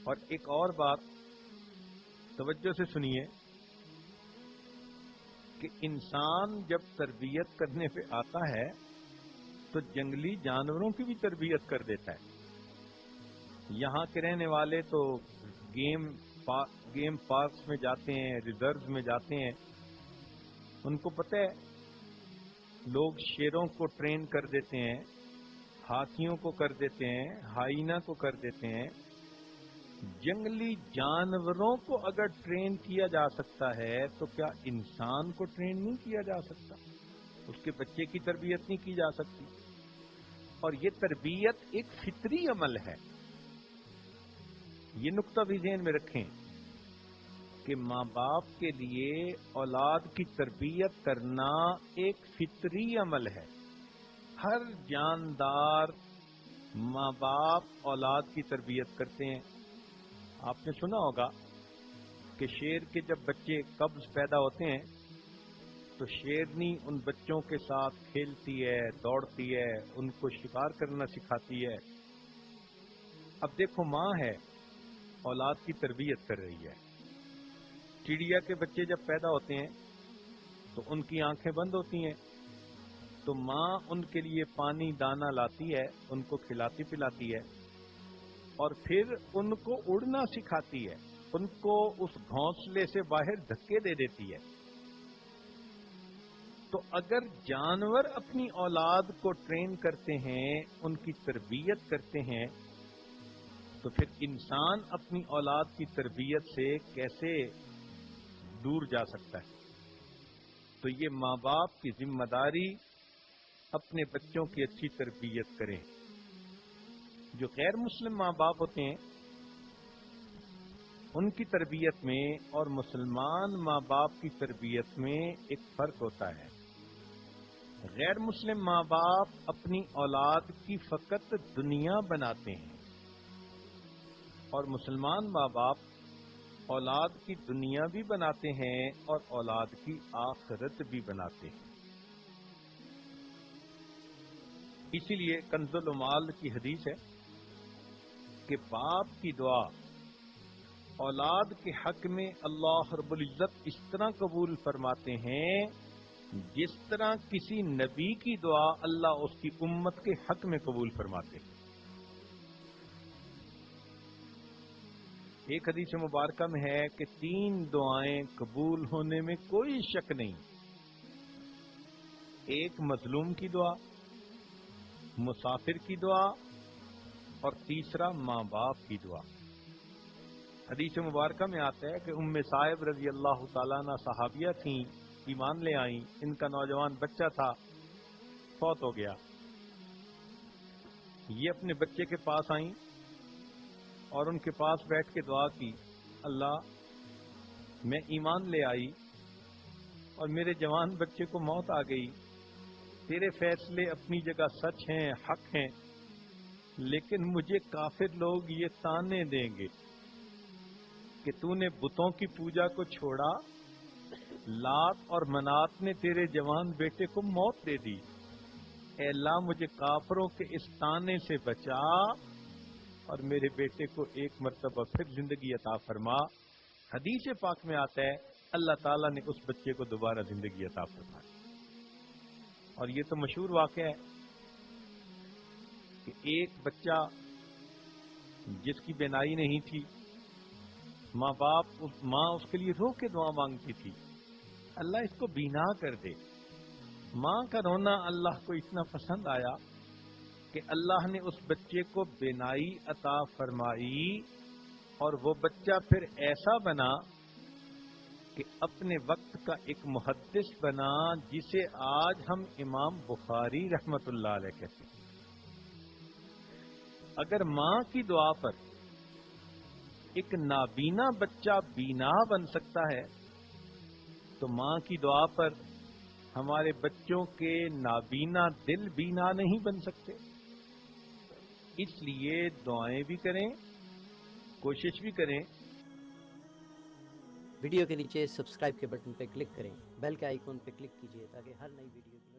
اور ایک اور بات توجہ سے سنیے کہ انسان جب تربیت کرنے پہ آتا ہے تو جنگلی جانوروں کی بھی تربیت کر دیتا ہے. یہاں کے رہنے والے تو گیم پارکس میں جاتے ہیں، ریزروز میں جاتے ہیں، ان کو پتہ ہے لوگ شیروں کو ٹرین کر دیتے ہیں، ہاتھیوں کو کر دیتے ہیں، ہائینا کو کر دیتے ہیں. جنگلی جانوروں کو اگر ٹرین کیا جا سکتا ہے تو کیا انسان کو ٹرین نہیں کیا جا سکتا؟ اس کے بچے کی تربیت نہیں کی جا سکتی؟ اور یہ تربیت ایک فطری عمل ہے. یہ نقطہ بھی ذہن میں رکھیں کہ ماں باپ کے لیے اولاد کی تربیت کرنا ایک فطری عمل ہے. ہر جاندار ماں باپ اولاد کی تربیت کرتے ہیں. آپ نے سنا ہوگا کہ شیر کے جب بچے قبض پیدا ہوتے ہیں تو شیرنی ان بچوں کے ساتھ کھیلتی ہے، دوڑتی ہے، ان کو شکار کرنا سکھاتی ہے. اب دیکھو ماں ہے، اولاد کی تربیت کر رہی ہے. چڑیا کے بچے جب پیدا ہوتے ہیں تو ان کی آنکھیں بند ہوتی ہیں تو ماں ان کے لیے پانی دانا لاتی ہے، ان کو کھلاتی پلاتی ہے اور پھر ان کو اڑنا سکھاتی ہے، ان کو اس گھونسلے سے باہر دھکے دے دیتی ہے. تو اگر جانور اپنی اولاد کو ٹرین کرتے ہیں، ان کی تربیت کرتے ہیں، تو پھر انسان اپنی اولاد کی تربیت سے کیسے دور جا سکتا ہے؟ تو یہ ماں باپ کی ذمہ داری اپنے بچوں کی اچھی تربیت کریں. جو غیر مسلم ماں باپ ہوتے ہیں ان کی تربیت میں اور مسلمان ماں باپ کی تربیت میں ایک فرق ہوتا ہے. غیر مسلم ماں باپ اپنی اولاد کی فقط دنیا بناتے ہیں اور مسلمان ماں باپ اولاد کی دنیا بھی بناتے ہیں اور اولاد کی آخرت بھی بناتے ہیں. اسی لیے کنز العمال کی حدیث ہے کہ باپ کی دعا اولاد کے حق میں اللہ رب العزت اس طرح قبول فرماتے ہیں جس طرح کسی نبی کی دعا اللہ اس کی امت کے حق میں قبول فرماتے ہیں. ایک حدیث مبارکہ میں ہے کہ 3 دعائیں قبول ہونے میں کوئی شک نہیں. ایک مظلوم کی دعا، مسافر کی دعا اور تیسرا ماں باپ کی دعا. حدیث مبارکہ میں آتا ہے کہ ام صائب رضی اللہ تعالیٰ عنہ صحابیہ تھیں، ایمان لے آئیں، ان کا نوجوان بچہ تھا، فوت ہو گیا. یہ اپنے بچے کے پاس آئیں اور ان کے پاس بیٹھ کے دعا کی، اللہ میں ایمان لے آئی اور میرے جوان بچے کو موت آ گئی، تیرے فیصلے اپنی جگہ سچ ہیں، حق ہیں، لیکن مجھے کافر لوگ یہ تانے دیں گے کہ تو نے بتوں کی پوجا کو چھوڑا، لات اور منات نے تیرے جوان بیٹے کو موت دے دی. اے اللہ مجھے کافروں کے اس تانے سے بچا اور میرے بیٹے کو ایک مرتبہ پھر زندگی عطا فرما. حدیث پاک میں آتا ہے اللہ تعالیٰ نے اس بچے کو دوبارہ زندگی عطا فرمائی. اور یہ تو مشہور واقعہ ہے کہ ایک بچہ جس کی بینائی نہیں تھی، ماں اس کے لیے رو کے دعا مانگتی تھی، اللہ اس کو بینا کر دے. ماں کا رونا اللہ کو اتنا پسند آیا کہ اللہ نے اس بچے کو بینائی عطا فرمائی اور وہ بچہ پھر ایسا بنا کہ اپنے وقت کا ایک محدث بنا جسے آج ہم امام بخاری رحمت اللہ علیہ کہتے ہیں. اگر ماں کی دعا پر ایک نابینا بچہ بینا بن سکتا ہے تو ماں کی دعا پر ہمارے بچوں کے نابینا دل بینا نہیں بن سکتے. اس لیے دعائیں بھی کریں، کوشش بھی کریں. ویڈیو کے نیچے سبسکرائب کے بٹن پہ کلک کریں، بیل کے آئیکن پہ کلک کیجیے تاکہ ہر نئی ویڈیو کی